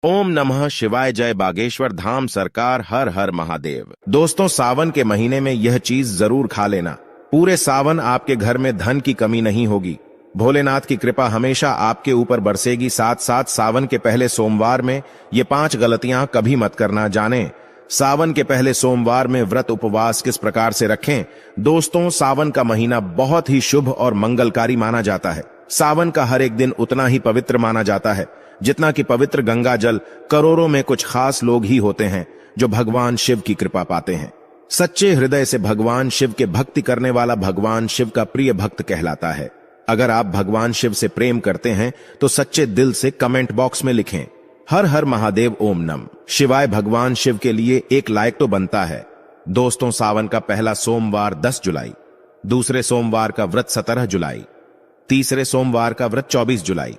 ओम नमः शिवाय। जय बागेश्वर धाम सरकार। हर हर महादेव। दोस्तों, सावन के महीने में यह चीज जरूर खा लेना। पूरे सावन आपके घर में धन की कमी नहीं होगी। भोलेनाथ की कृपा हमेशा आपके ऊपर बरसेगी। साथ साथ सावन के पहले सोमवार में ये 5 गलतियां कभी मत करना। जाने सावन के पहले सोमवार में व्रत उपवास किस प्रकार से रखें। दोस्तों, सावन का महीना बहुत ही शुभ और मंगलकारी माना जाता है। सावन का हर एक दिन उतना ही पवित्र माना जाता है जितना कि पवित्र गंगा जल। करोड़ों में कुछ खास लोग ही होते हैं जो भगवान शिव की कृपा पाते हैं। सच्चे हृदय से भगवान शिव के भक्ति करने वाला भगवान शिव का प्रिय भक्त कहलाता है। अगर आप भगवान शिव से प्रेम करते हैं तो सच्चे दिल से कमेंट बॉक्स में लिखें हर हर महादेव ओम नम शिवाय। भगवान शिव के लिए एक लाइक तो बनता है। दोस्तों, सावन का पहला सोमवार 10 जुलाई, दूसरे सोमवार का व्रत 17 जुलाई, तीसरे सोमवार का व्रत 24 जुलाई,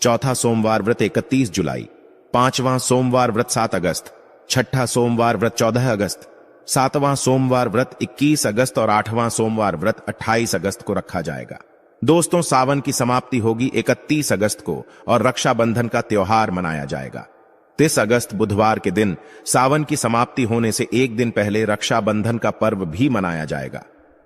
चौथा सोमवार व्रत 31 जुलाई, पांचवां सोमवार व्रत 7 अगस्त, छठा सोमवार व्रत 14 अगस्त, सातवां सोमवार व्रत 21 अगस्त और 8वां सोमवार व्रत 28 अगस्त को रखा जाएगा। दोस्तों, सावन की समाप्ति होगी 31 अगस्त को और रक्षाबंधन का त्योहार मनाया जाएगा। 30 अगस्त बुधवार के दिन सावन की समाप्ति होने से एक दिन पहले रक्षाबंधन का पर्व भी मनाया जाएगा।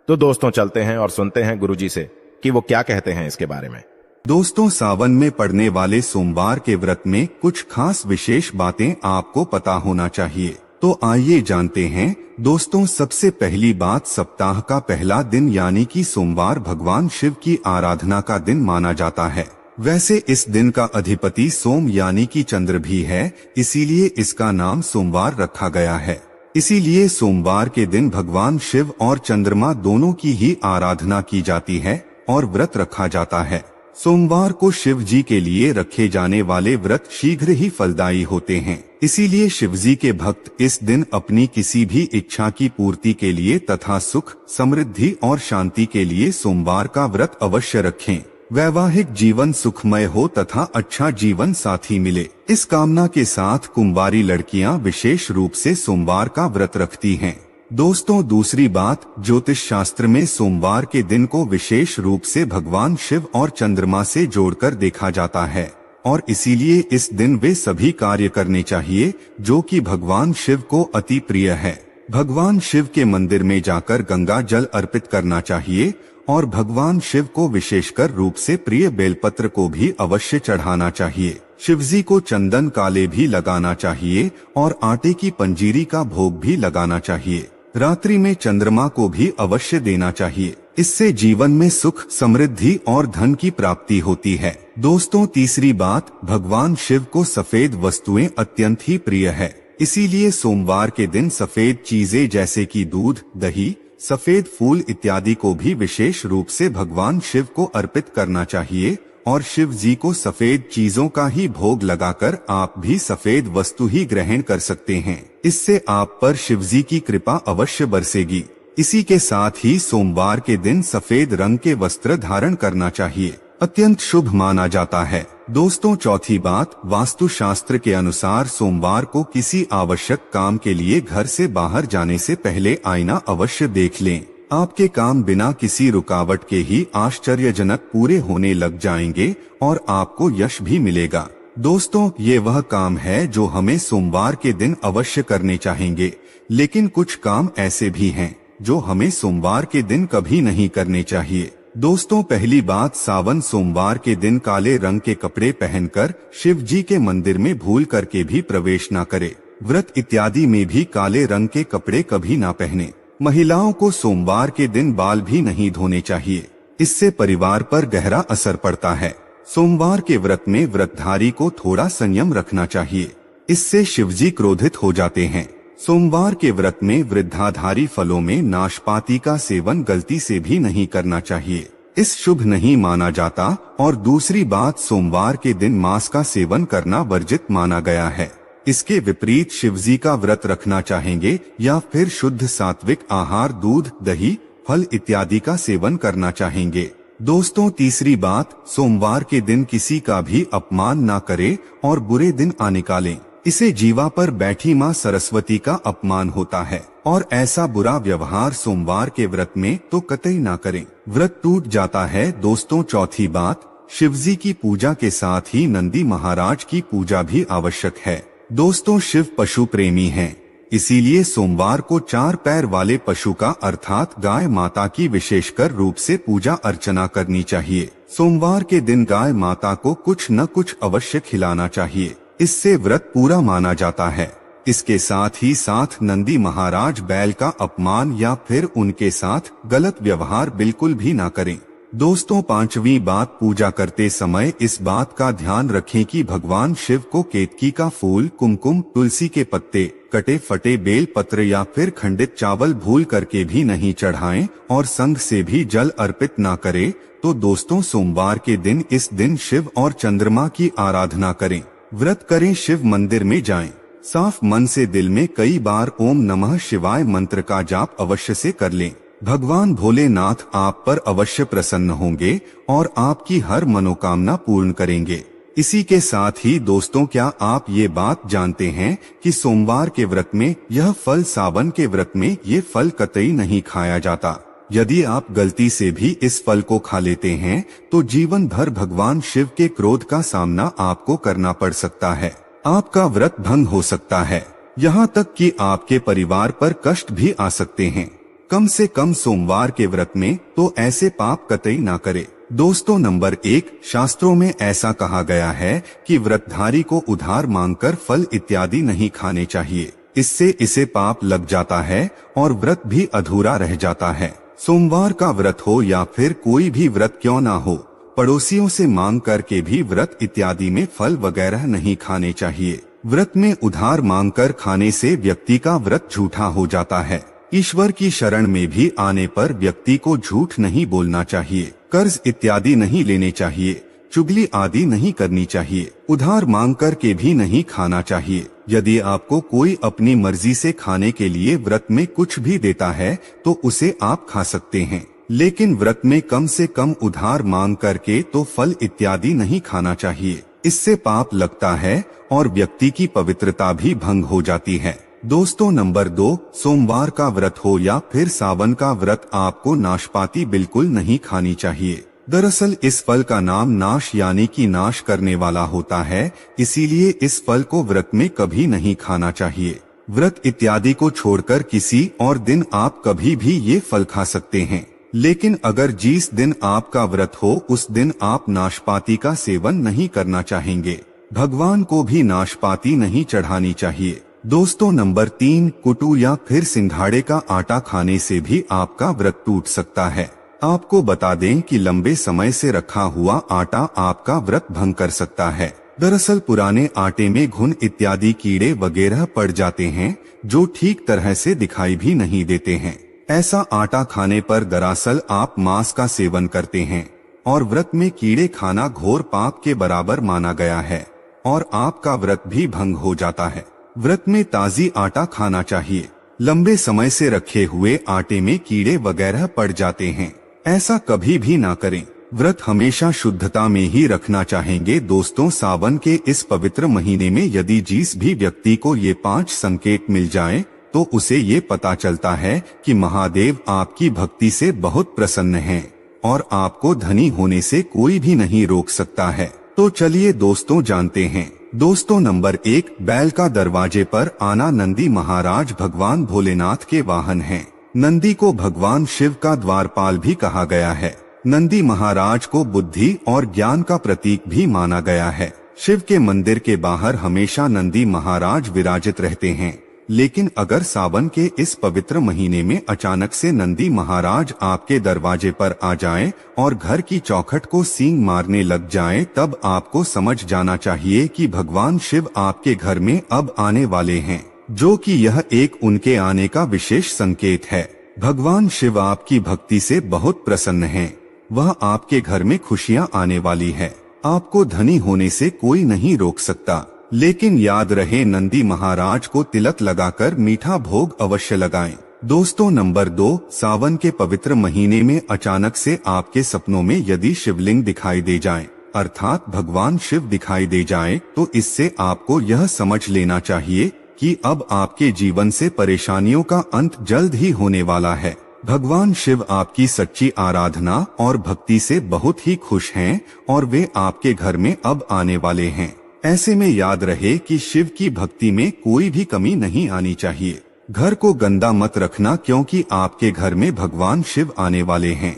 तो दोस्तों, चलते हैं और सुनते हैं गुरुजी से कि वो क्या कहते हैं इसके बारे में। दोस्तों, सावन में पड़ने वाले सोमवार के व्रत में कुछ खास विशेष बातें आपको पता होना चाहिए। तो आइए जानते हैं। दोस्तों, सबसे पहली बात, सप्ताह का पहला दिन यानी कि सोमवार भगवान शिव की आराधना का दिन माना जाता है। वैसे इस दिन का अधिपति सोम यानी कि चंद्र भी है, इसीलिए इसका नाम सोमवार रखा गया है। इसीलिए सोमवार के दिन भगवान शिव और चंद्रमा दोनों की ही आराधना की जाती है और व्रत रखा जाता है। सोमवार को शिव जी के लिए रखे जाने वाले व्रत शीघ्र ही फलदायी होते हैं। इसीलिए शिव जी के भक्त इस दिन अपनी किसी भी इच्छा की पूर्ति के लिए तथा सुख, समृद्धि और शांति के लिए सोमवार का व्रत अवश्य रखें। वैवाहिक जीवन सुखमय हो तथा अच्छा जीवन साथी मिले, इस कामना के साथ कुंवारी लड़कियां विशेष रूप से सोमवार का व्रत रखती हैं। दोस्तों, दूसरी बात, ज्योतिष शास्त्र में सोमवार के दिन को विशेष रूप से भगवान शिव और चंद्रमा से जोड़कर देखा जाता है और इसीलिए इस दिन वे सभी कार्य करने चाहिए जो कि भगवान शिव को अति प्रिय है। भगवान शिव के मंदिर में जाकर गंगा जल अर्पित करना चाहिए और भगवान शिव को विशेषकर रूप से प्रिय बेलपत्र को भी अवश्य चढ़ाना चाहिए। शिवजी को चंदन काले भी लगाना चाहिए और आटे की पंजीरी का भोग भी लगाना चाहिए। रात्रि में चंद्रमा को भी अवश्य देना चाहिए। इससे जीवन में सुख, समृद्धि और धन की प्राप्ति होती है। दोस्तों, तीसरी बात, भगवान शिव को सफेद वस्तुएं अत्यंत ही प्रिय है। इसीलिए सोमवार के दिन सफेद चीजें जैसे कि दूध, दही, सफेद फूल इत्यादि को भी विशेष रूप से भगवान शिव को अर्पित करना चाहिए और शिव जी को सफेद चीजों का ही भोग लगाकर आप भी सफेद वस्तु ही ग्रहण कर सकते हैं। इससे आप पर शिव जी की कृपा अवश्य बरसेगी। इसी के साथ ही सोमवार के दिन सफेद रंग के वस्त्र धारण करना चाहिए, अत्यंत शुभ माना जाता है। दोस्तों, चौथी बात, वास्तु शास्त्र के अनुसार सोमवार को किसी आवश्यक काम के लिए घर से बाहर जाने से पहले आईना अवश्य देख लें। आपके काम बिना किसी रुकावट के ही आश्चर्यजनक पूरे होने लग जाएंगे और आपको यश भी मिलेगा। दोस्तों, ये वह काम है जो हमें सोमवार के दिन अवश्य करने चाहेंगे, लेकिन कुछ काम ऐसे भी हैं जो हमें सोमवार के दिन कभी नहीं करने चाहिए। दोस्तों, पहली बात, सावन सोमवार के दिन काले रंग के कपड़े पहनकर शिव जी के मंदिर में भूल करके भी प्रवेश न करे। व्रत इत्यादि में भी काले रंग के कपड़े कभी ना पहने। महिलाओं को सोमवार के दिन बाल भी नहीं धोने चाहिए, इससे परिवार पर गहरा असर पड़ता है। सोमवार के व्रत में व्रतधारी को थोड़ा संयम रखना चाहिए, इससे शिवजी क्रोधित हो जाते हैं। सोमवार के व्रत में वृद्धाधारी फलों में नाशपाती का सेवन गलती से भी नहीं करना चाहिए, इस शुभ नहीं माना जाता। और दूसरी बात, सोमवार के दिन मांस का सेवन करना वर्जित माना गया है। इसके विपरीत शिवजी का व्रत रखना चाहेंगे या फिर शुद्ध सात्विक आहार, दूध, दही, फल इत्यादि का सेवन करना चाहेंगे। दोस्तों, तीसरी बात, सोमवार के दिन किसी का भी अपमान ना करें और बुरे दिन आ निकालें। इसे जीवा पर बैठी माँ सरस्वती का अपमान होता है और ऐसा बुरा व्यवहार सोमवार के व्रत में तो कतई ना करें, व्रत टूट जाता है। दोस्तों, चौथी बात, शिवजी की पूजा के साथ ही नंदी महाराज की पूजा भी आवश्यक है। दोस्तों, शिव पशु प्रेमी हैं, इसीलिए सोमवार को 4 पैर वाले पशु का अर्थात गाय माता की विशेषकर रूप से पूजा अर्चना करनी चाहिए। सोमवार के दिन गाय माता को कुछ न कुछ अवश्य खिलाना चाहिए, इससे व्रत पूरा माना जाता है। इसके साथ ही साथ नंदी महाराज बैल का अपमान या फिर उनके साथ गलत व्यवहार बिल्कुल भी ना करें। दोस्तों, 5वीं बात, पूजा करते समय इस बात का ध्यान रखें कि भगवान शिव को केतकी का फूल, कुमकुम, तुलसी के पत्ते, कटे फटे बेल पत्र या फिर खंडित चावल भूल करके भी नहीं चढ़ाएं और संग से भी जल अर्पित ना करें। तो दोस्तों, सोमवार के दिन इस दिन शिव और चंद्रमा की आराधना करें, व्रत करें, शिव मंदिर में जाएं, साफ मन से दिल में कई बार ओम नमः शिवाय मंत्र का जाप अवश्य से कर लें। भगवान भोलेनाथ आप पर अवश्य प्रसन्न होंगे और आपकी हर मनोकामना पूर्ण करेंगे। इसी के साथ ही दोस्तों, क्या आप ये बात जानते हैं कि सोमवार के व्रत में यह फल, सावन के व्रत में ये फल कतई नहीं खाया जाता। यदि आप गलती से भी इस फल को खा लेते हैं तो जीवन भर भगवान शिव के क्रोध का सामना आपको करना पड़ सकता है, आपका व्रत भंग हो सकता है, यहाँ तक कि आपके परिवार पर कष्ट भी आ सकते हैं। कम से कम सोमवार के व्रत में तो ऐसे पाप कतई ना करे। दोस्तों, नंबर 1, शास्त्रों में ऐसा कहा गया है कि व्रतधारी को उधार मांगकर फल इत्यादि नहीं खाने चाहिए, इससे इसे पाप लग जाता है और व्रत भी अधूरा रह जाता है। सोमवार का व्रत हो या फिर कोई भी व्रत क्यों ना हो, पड़ोसियों से मांग करके भी व्रत इत्यादि में फल वगैरह नहीं खाने चाहिए। व्रत में उधार मांगकर खाने से व्यक्ति का व्रत झूठा हो जाता है। ईश्वर की शरण में भी आने पर व्यक्ति को झूठ नहीं बोलना चाहिए, कर्ज इत्यादि नहीं लेने चाहिए, चुगली आदि नहीं करनी चाहिए, उधार मांग कर के भी नहीं खाना चाहिए। यदि आपको कोई अपनी मर्जी से खाने के लिए व्रत में कुछ भी देता है तो उसे आप खा सकते हैं, लेकिन व्रत में कम से कम उधार मांग करके तो फल इत्यादि नहीं खाना चाहिए, इससे पाप लगता है और व्यक्ति की पवित्रता भी भंग हो जाती है। दोस्तों, नंबर 2, सोमवार का व्रत हो या फिर सावन का व्रत, आपको नाशपाती बिल्कुल नहीं खानी चाहिए। दरअसल इस फल का नाम नाश यानी कि नाश करने वाला होता है, इसीलिए इस फल को व्रत में कभी नहीं खाना चाहिए। व्रत इत्यादि को छोड़कर किसी और दिन आप कभी भी ये फल खा सकते हैं, लेकिन अगर जिस दिन आपका व्रत हो उस दिन आप नाशपाती का सेवन नहीं करना चाहेंगे। भगवान को भी नाशपाती नहीं चढ़ानी चाहिए। दोस्तों, नंबर 3, कुटू या फिर सिंघाड़े का आटा खाने से भी आपका व्रत टूट सकता है। आपको बता दें कि लंबे समय से रखा हुआ आटा आपका व्रत भंग कर सकता है। दरअसल पुराने आटे में घुन इत्यादि कीड़े वगैरह पड़ जाते हैं जो ठीक तरह से दिखाई भी नहीं देते हैं। ऐसा आटा खाने पर दरअसल आप मांस का सेवन करते हैं और व्रत में कीड़े खाना घोर पाप के बराबर माना गया है और आपका व्रत भी भंग हो जाता है। व्रत में ताजी आटा खाना चाहिए। लंबे समय से रखे हुए आटे में कीड़े वगैरह पड़ जाते हैं, ऐसा कभी भी ना करें। व्रत हमेशा शुद्धता में ही रखना चाहेंगे। दोस्तों, सावन के इस पवित्र महीने में यदि जिस भी व्यक्ति को ये 5 संकेत मिल जाएं, तो उसे ये पता चलता है कि महादेव आपकी भक्ति से बहुत प्रसन्न हैं और आपको धनी होने से कोई भी नहीं रोक सकता है। तो चलिए दोस्तों जानते हैं। दोस्तों, नंबर 1, बैल का दरवाजे पर आना। नंदी महाराज भगवान भोलेनाथ के वाहन हैं। नंदी को भगवान शिव का द्वारपाल भी कहा गया है। नंदी महाराज को बुद्धि और ज्ञान का प्रतीक भी माना गया है। शिव के मंदिर के बाहर हमेशा नंदी महाराज विराजित रहते हैं, लेकिन अगर सावन के इस पवित्र महीने में अचानक से नंदी महाराज आपके दरवाजे पर आ जाएं और घर की चौखट को सींग मारने लग जाएं, तब आपको समझ जाना चाहिए कि भगवान शिव आपके घर में अब आने वाले हैं, जो कि यह एक उनके आने का विशेष संकेत है। भगवान शिव आपकी भक्ति से बहुत प्रसन्न हैं। वह आपके घर में खुशियां आने वाली है। आपको धनी होने से कोई नहीं रोक सकता, लेकिन याद रहे नंदी महाराज को तिलक लगाकर मीठा भोग अवश्य लगाएं। दोस्तों, नंबर 2, सावन के पवित्र महीने में अचानक से आपके सपनों में यदि शिवलिंग दिखाई दे जाए, अर्थात भगवान शिव दिखाई दे जाए, तो इससे आपको यह समझ लेना चाहिए कि अब आपके जीवन से परेशानियों का अंत जल्द ही होने वाला है। भगवान शिव आपकी सच्ची आराधना और भक्ति से बहुत ही खुश हैं और वे आपके घर में अब आने वाले हैं। ऐसे में याद रहे कि शिव की भक्ति में कोई भी कमी नहीं आनी चाहिए। घर को गंदा मत रखना क्योंकि आपके घर में भगवान शिव आने वाले हैं।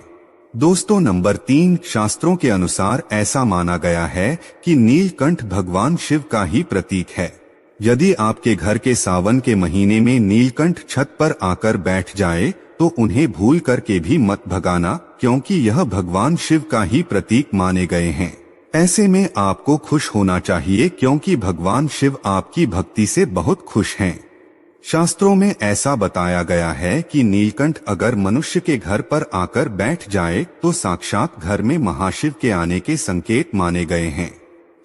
दोस्तों नंबर 3, शास्त्रों के अनुसार ऐसा माना गया है कि नीलकंठ भगवान शिव का ही प्रतीक है। यदि आपके घर के सावन के महीने में नीलकंठ छत पर आकर बैठ जाए तो उन्हें भूल करके भी मत भगाना क्योंकि यह भगवान शिव का ही प्रतीक माने गए हैं। ऐसे में आपको खुश होना चाहिए क्योंकि भगवान शिव आपकी भक्ति से बहुत खुश हैं। शास्त्रों में ऐसा बताया गया है कि नीलकंठ अगर मनुष्य के घर पर आकर बैठ जाए तो साक्षात घर में महाशिव के आने के संकेत माने गए हैं।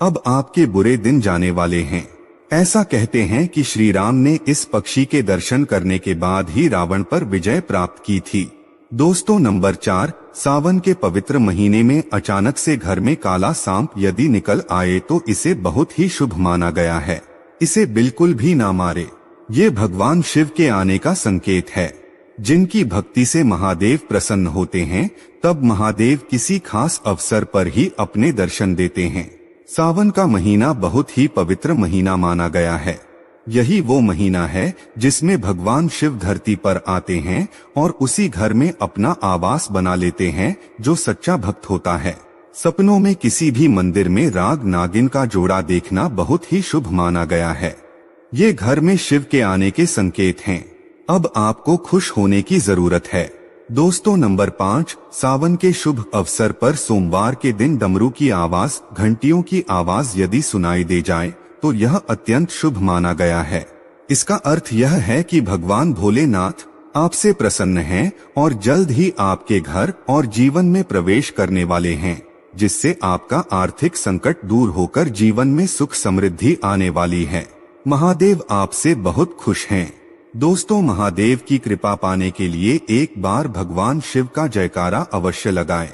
अब आपके बुरे दिन जाने वाले हैं। ऐसा कहते हैं कि श्री राम ने इस पक्षी के दर्शन करने के बाद ही रावण पर विजय प्राप्त की थी। दोस्तों नंबर 4, सावन के पवित्र महीने में अचानक से घर में काला सांप यदि निकल आए तो इसे बहुत ही शुभ माना गया है। इसे बिल्कुल भी ना मारे। ये भगवान शिव के आने का संकेत है। जिनकी भक्ति से महादेव प्रसन्न होते हैं तब महादेव किसी खास अवसर पर ही अपने दर्शन देते हैं। सावन का महीना बहुत ही पवित्र महीना माना गया है। यही वो महीना है जिसमें भगवान शिव धरती पर आते हैं और उसी घर में अपना आवास बना लेते हैं जो सच्चा भक्त होता है। सपनों में किसी भी मंदिर में राग नागिन का जोड़ा देखना बहुत ही शुभ माना गया है। ये घर में शिव के आने के संकेत हैं। अब आपको खुश होने की जरूरत है। दोस्तों नंबर 5, सावन के शुभ अवसर पर सोमवार के दिन डमरू की आवाज, घंटियों की आवाज यदि सुनाई दे जाए तो यह अत्यंत शुभ माना गया है। इसका अर्थ यह है कि भगवान भोलेनाथ आपसे प्रसन्न हैं और जल्द ही आपके घर और जीवन में प्रवेश करने वाले हैं, जिससे आपका आर्थिक संकट दूर होकर जीवन में सुख समृद्धि आने वाली है। महादेव आपसे बहुत खुश हैं। दोस्तों महादेव की कृपा पाने के लिए एक बार भगवान शिव का जयकारा अवश्य लगाएं।